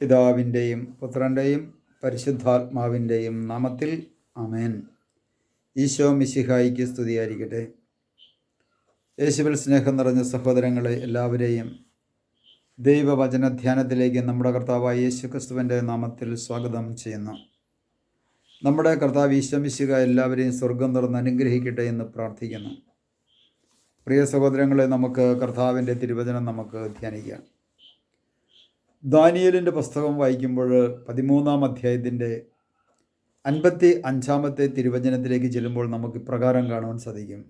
പിതാവിൻ്റെയും പുത്രൻ്റെയും പരിശുദ്ധാത്മാവിൻ്റെയും നാമത്തിൽ ആമേൻ. ഈശോ മിശിഹായിക്ക് സ്തുതിയായിരിക്കട്ടെ. യേശുവിൽ സ്നേഹം നിറഞ്ഞ സഹോദരങ്ങളെ എല്ലാവരെയും ദൈവവചനധ്യാനത്തിലേക്ക് നമ്മുടെ കർത്താവായ യേശു ക്രിസ്തുവിൻ്റെ നാമത്തിൽ സ്വാഗതം ചെയ്യുന്നു. നമ്മുടെ കർത്താവ് ഈശോ മിശിഹ എല്ലാവരെയും സ്വർഗം തുറന്ന് അനുഗ്രഹിക്കട്ടെ എന്ന് പ്രാർത്ഥിക്കുന്നു. പ്രിയ സഹോദരങ്ങളെ, നമുക്ക് കർത്താവിൻ്റെ തിരുവചനം നമുക്ക് ധ്യാനിക്കാം. ദാനിയേലിൻ്റെ പുസ്തകം വായിക്കുമ്പോൾ 13-ാം അധ്യായത്തിൻ്റെ 55-ാമത്തെ തിരുവചനത്തിലേക്ക് ചെല്ലുമ്പോൾ നമുക്ക് ഇപ്രകാരം കാണുവാൻ സാധിക്കും: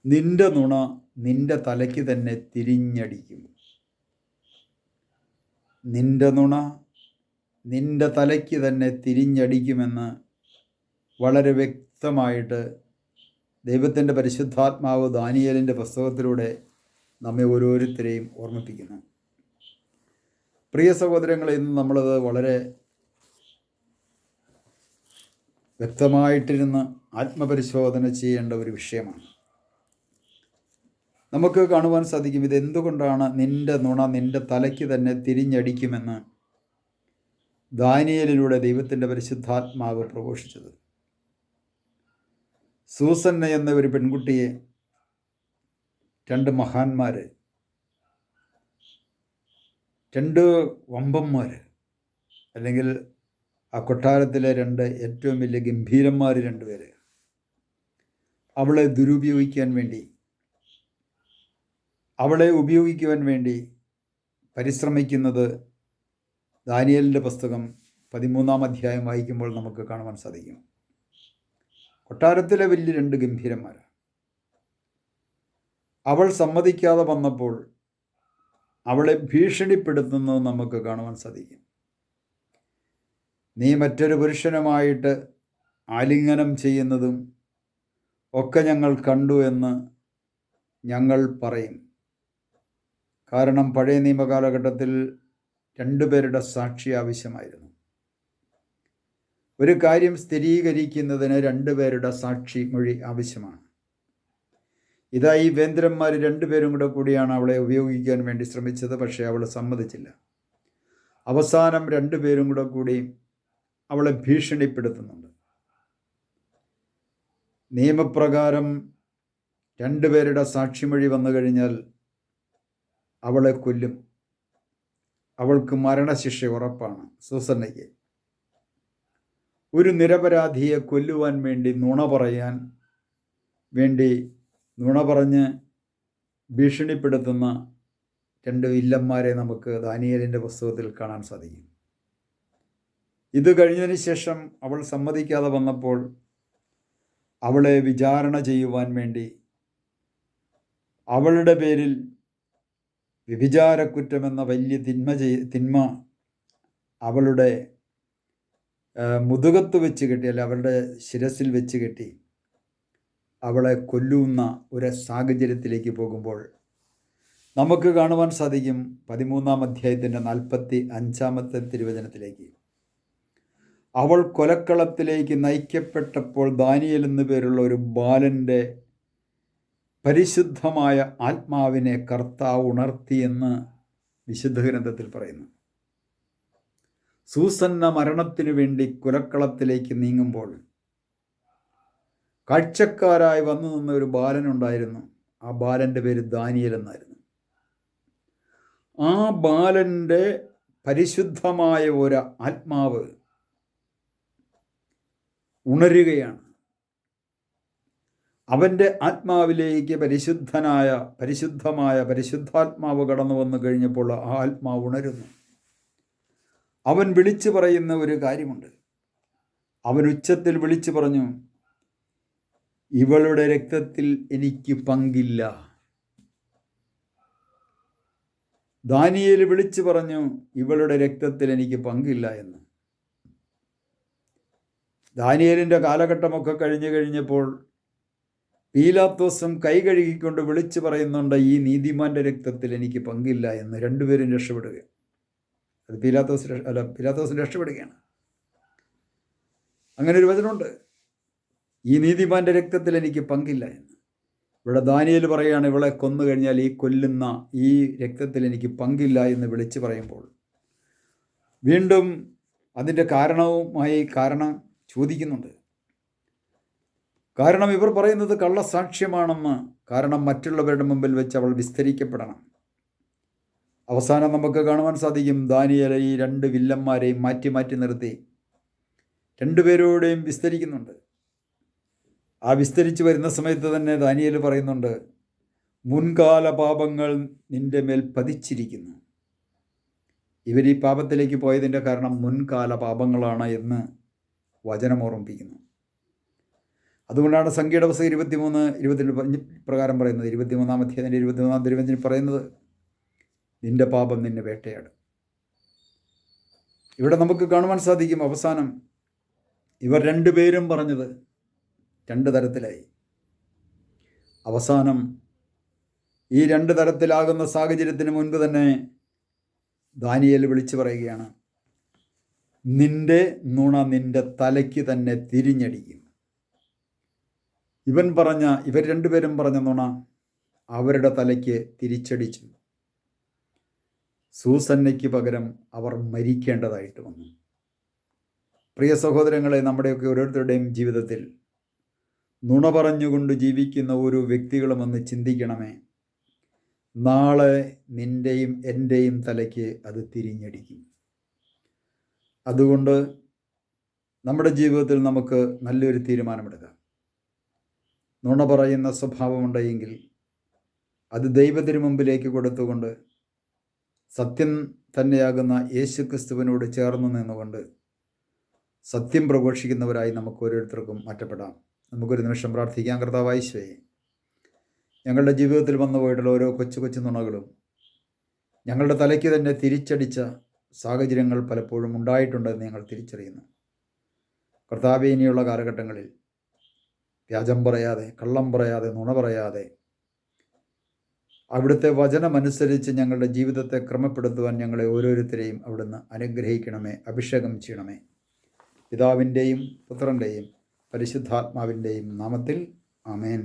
നിന്റെ നുണ നിന്റെ തലയ്ക്ക് തന്നെ തിരിഞ്ഞടിക്കും. നിന്റെ നുണ നിന്റെ തലയ്ക്ക് തന്നെ തിരിഞ്ഞടിക്കുമെന്ന് വളരെ വ്യക്തമായിട്ട് ദൈവത്തിൻ്റെ പരിശുദ്ധാത്മാവ് ദാനിയേലിൻ്റെ പുസ്തകത്തിലൂടെ നമ്മെ ഓരോരുത്തരെയും ഓർമ്മിപ്പിക്കുന്നു. പ്രിയ സഹോദരങ്ങളെ, ഇന്ന് നമ്മളത് വളരെ വ്യക്തമായിട്ടിരുന്ന് ആത്മപരിശോധന ചെയ്യേണ്ട ഒരു വിഷയമാണ്. നമുക്ക് കാണുവാൻ സാധിക്കും ഇതെന്തുകൊണ്ടാണ് നിന്റെ നുണ നിന്റെ തലയ്ക്ക് തന്നെ തിരിഞ്ഞടിക്കുമെന്ന് ദാനിയേലിലൂടെ ദൈവത്തിൻ്റെ പരിശുദ്ധാത്മാവ് പ്രഘോഷിച്ചത്. സൂസന്ന എന്ന ഒരു പെൺകുട്ടിയെ രണ്ട് മഹാന്മാർ, രണ്ട് വമ്പന്മാർ, അല്ലെങ്കിൽ ആ കൊട്ടാരത്തിലെ രണ്ട് ഏറ്റവും വലിയ ഗംഭീരന്മാർ രണ്ടുപേര് അവളെ ഉപയോഗിക്കുവാൻ വേണ്ടി പരിശ്രമിക്കുന്നത് ദാനിയേലിൻ്റെ പുസ്തകം 13-ാം അധ്യായം വായിക്കുമ്പോൾ നമുക്ക് കാണുവാൻ സാധിക്കും. കൊട്ടാരത്തിലെ വലിയ രണ്ട് ഗംഭീരന്മാർ അവൾ സമ്മതിക്കാതെ വന്നപ്പോൾ അവളെ ഭീഷണിപ്പെടുത്തുന്നത് നമുക്ക് കാണുവാൻ സാധിക്കും. നീ മറ്റൊരു പുരുഷനുമായിട്ട് ആലിംഗനം ചെയ്യുന്നതും ഒക്കെ ഞങ്ങൾ കണ്ടു എന്ന് ഞങ്ങൾ പറയും. കാരണം പഴയ നിയമകാലഘട്ടത്തിൽ രണ്ടുപേരുടെ സാക്ഷി ആവശ്യമായിരുന്നു. ഒരു കാര്യം സ്ഥിരീകരിക്കുന്നതിന് രണ്ടുപേരുടെ സാക്ഷി മൊഴി ആവശ്യമാണ്. ഇതാ ഈ വേന്ദ്രന്മാർ രണ്ടുപേരും കൂടിയാണ് അവളെ ഉപയോഗിക്കാൻ വേണ്ടി ശ്രമിച്ചത്. പക്ഷേ അവൾ സമ്മതിച്ചില്ല. അവസാനം രണ്ടുപേരും കൂടി അവളെ ഭീഷണിപ്പെടുത്തുന്നുണ്ട്. നിയമപ്രകാരം രണ്ടുപേരുടെ സാക്ഷിമൊഴി വന്നു കഴിഞ്ഞാൽ അവളെ കൊല്ലും. അവൾക്ക് മരണശിക്ഷ ഉറപ്പാണ്. സൂസന്നയ്ക്ക് ഒരു നിരപരാധിയെ കൊല്ലുവാൻ വേണ്ടി നുണ പറഞ്ഞ് ഭീഷണിപ്പെടുത്തുന്ന രണ്ട് വില്ലന്മാരെ നമുക്ക് ദാനിയേലിൻ്റെ പുസ്തകത്തിൽ കാണാൻ സാധിക്കും. ഇത് കഴിഞ്ഞതിന് ശേഷം അവൾ സമ്മതിക്കാതെ വന്നപ്പോൾ അവളെ വിചാരണ ചെയ്യുവാൻ വേണ്ടി അവളുടെ പേരിൽ വ്യഭിചാരക്കുറ്റമെന്ന വലിയ തിന്മ അവളുടെ മുതുകത്ത് വെച്ച് കെട്ടി, അല്ല അവളുടെ ശിരസിൽ വെച്ച് കെട്ടി അവളെ കൊല്ലുന്ന ഒരു സാഹചര്യത്തിലേക്ക് പോകുമ്പോൾ നമുക്ക് കാണുവാൻ സാധിക്കും 13-ാം അധ്യായത്തിൻ്റെ 45-ാമത്തെ തിരുവചനത്തിലേക്ക്. അവൾ കൊലക്കളത്തിലേക്ക് നയിക്കപ്പെട്ടപ്പോൾ ദാനിയേൽ എന്നു പേരുള്ള ഒരു ബാലൻ്റെ പരിശുദ്ധമായ ആത്മാവിനെ കർത്താവ് ഉണർത്തിയെന്ന് വിശുദ്ധ ഗ്രന്ഥത്തിൽ പറയുന്നു. സൂസന്ന മരണത്തിനു വേണ്ടി കൊലക്കളത്തിലേക്ക് നീങ്ങുമ്പോൾ കാഴ്ചക്കാരായി വന്നു നിന്ന ഒരു ബാലനുണ്ടായിരുന്നു. ആ ബാലൻ്റെ പേര് ദാനിയേൽ എന്നായിരുന്നു. ആ ബാലൻ്റെ പരിശുദ്ധമായ ഒരു ആത്മാവ് ഉണരുകയാണ്. അവൻ്റെ ആത്മാവിലേക്ക് പരിശുദ്ധാത്മാവ് കടന്നു വന്നു കഴിഞ്ഞപ്പോൾ ആ ആത്മാവ് ഉണരുന്നു. അവൻ വിളിച്ചു പറയുന്ന ഒരു കാര്യമുണ്ട്. അവൻ ഉച്ചത്തിൽ വിളിച്ചു പറഞ്ഞു, ഇവളുടെ രക്തത്തിൽ എനിക്ക് പങ്കില്ല. ദാനിയേൽ വിളിച്ചു പറഞ്ഞു, ഇവളുടെ രക്തത്തിൽ എനിക്ക് പങ്കില്ല എന്ന്. ദാനിയേലിൻ്റെ കാലഘട്ടമൊക്കെ കഴിഞ്ഞപ്പോൾ പീലാത്തോസും കൈ കഴുകിക്കൊണ്ട് വിളിച്ചു പറയുന്നുണ്ട്, ഈ നീതിമാന്റെ രക്തത്തിൽ എനിക്ക് പങ്കില്ല എന്ന്. രണ്ടുപേരും രക്ഷപ്പെടുക. അത് പീലാത്തോസ് രക്ഷപ്പെടുകയാണ്. അങ്ങനെ ഒരു വചനമുണ്ട്, ഈ നീതിമാന്റെ രക്തത്തിൽ എനിക്ക് പങ്കില്ല എന്ന്. ഇവിടെ ദാനിയേൽ പറയുകയാണ്, ഇവളെ കൊന്നു കഴിഞ്ഞാൽ ഈ കൊല്ലുന്ന ഈ രക്തത്തിൽ എനിക്ക് പങ്കില്ല എന്ന് വിളിച്ചു പറയുമ്പോൾ വീണ്ടും അതിൻ്റെ കാരണം ചോദിക്കുന്നുണ്ട്. കാരണം ഇവർ പറയുന്നത് കള്ളസാക്ഷ്യമാണെന്ന്. കാരണം മറ്റുള്ളവരുടെ മുമ്പിൽ വെച്ച് അവൾ വിസ്തരിക്കപ്പെടണം. അവസാനം നമുക്ക് കാണുവാൻ സാധിക്കും, ദാനിയേൽ ഈ രണ്ട് വില്ലന്മാരെയും മാറ്റി മാറ്റി നിർത്തി രണ്ടുപേരോടെയും വിസ്തരിക്കുന്നുണ്ട്. ആ വിസ്തരിച്ച് വരുന്ന സമയത്ത് തന്നെ ദാനിയേൽ പറയുന്നുണ്ട്, മുൻകാല പാപങ്ങൾ നിന്റെ മേൽ പതിച്ചിരിക്കുന്നു. ഇവർ ഈ പാപത്തിലേക്ക് പോയതിൻ്റെ കാരണം മുൻകാല പാപങ്ങളാണ് എന്ന് വചനം ഓർമ്മിപ്പിക്കുന്നു. അതുകൊണ്ടാണ് സംഖ്യയുടെ പുസ്തകം 23 പ്രകാരം പറയുന്നത്, 23-ാം അധ്യായത്തിൻ്റെ 23-ാം തിരുവചനത്തിൽ പറയുന്നത്, നിന്റെ പാപം നിന്നെ വേട്ടയാടും. ഇവിടെ നമുക്ക് കാണുവാൻ സാധിക്കും, അവസാനം ഇവർ രണ്ടുപേരും പറഞ്ഞത് രണ്ട് തരത്തിലായി. അവസാനം ഈ രണ്ട് തരത്തിലാകുന്ന സാഹചര്യത്തിന് മുൻപ് തന്നെ ദാനിയേൽ വിളിച്ചു പറയുകയാണ്, നിന്റെ നുണ നിന്റെ തലയ്ക്ക് തന്നെ തിരിഞ്ഞടിക്കും. ഇവർ രണ്ടുപേരും പറഞ്ഞ നുണ അവരുടെ തലയ്ക്ക് തിരിച്ചടിച്ചു. സൂസന്നയ്ക്ക് പകരം അവർ മരിക്കേണ്ടതായിട്ട് വന്നു. പ്രിയ സഹോദരങ്ങളെ, നമ്മുടെയൊക്കെ ഓരോരുത്തരുടെയും ജീവിതത്തിൽ നുണ പറഞ്ഞുകൊണ്ട് ജീവിക്കുന്ന ഓരോ വ്യക്തികളുമെന്ന് ചിന്തിക്കണമേ. നാളെ നിൻ്റെയും എൻ്റെയും തലയ്ക്ക് അത് തിരിഞ്ഞടിക്കും. അതുകൊണ്ട് നമ്മുടെ ജീവിതത്തിൽ നമുക്ക് നല്ലൊരു തീരുമാനമെടുക്കാം. നുണ പറയുന്ന സ്വഭാവമുണ്ടെങ്കിൽ അത് ദൈവത്തിന് മുമ്പിലേക്ക് കൊടുത്തുകൊണ്ട് സത്യം തന്നെയാകുന്ന യേശുക്രിസ്തുവിനോട് ചേർന്ന് നിന്നുകൊണ്ട് സത്യം പ്രഘോഷിക്കുന്നവരായി നമുക്ക് ഓരോരുത്തർക്കും മാറ്റപ്പെടാം. നമുക്കൊരു നിമിഷം പ്രാർത്ഥിക്കാം. കർത്താവായ യേശുവേ, ഞങ്ങളുടെ ജീവിതത്തിൽ വന്നു പോയിട്ടുള്ള ഓരോ കൊച്ചു കൊച്ചു നുണകളും ഞങ്ങളുടെ തലയ്ക്ക് തന്നെ തിരിച്ചടിച്ച സാഹചര്യങ്ങൾ പലപ്പോഴും ഉണ്ടായിട്ടുണ്ടെന്ന് ഞങ്ങൾ തിരിച്ചറിയുന്നു. കർത്താവേ, ഇനിയുള്ള കാലഘട്ടങ്ങളിൽ വ്യാജം പറയാതെ, കള്ളം പറയാതെ, നുണ പറയാതെ അവിടുത്തെ വചനമനുസരിച്ച് ഞങ്ങളുടെ ജീവിതത്തെ ക്രമപ്പെടുത്തുവാൻ ഞങ്ങളെ ഓരോരുത്തരെയും അവിടുന്ന് അനുഗ്രഹിക്കണമേ, അഭിഷേകം ചെയ്യണമേ. പിതാവിൻ്റെയും പുത്രൻ്റെയും പരിശുദ്ധാത്മാവിൻ്റെയും നാമത്തിൽ ആമേൻ.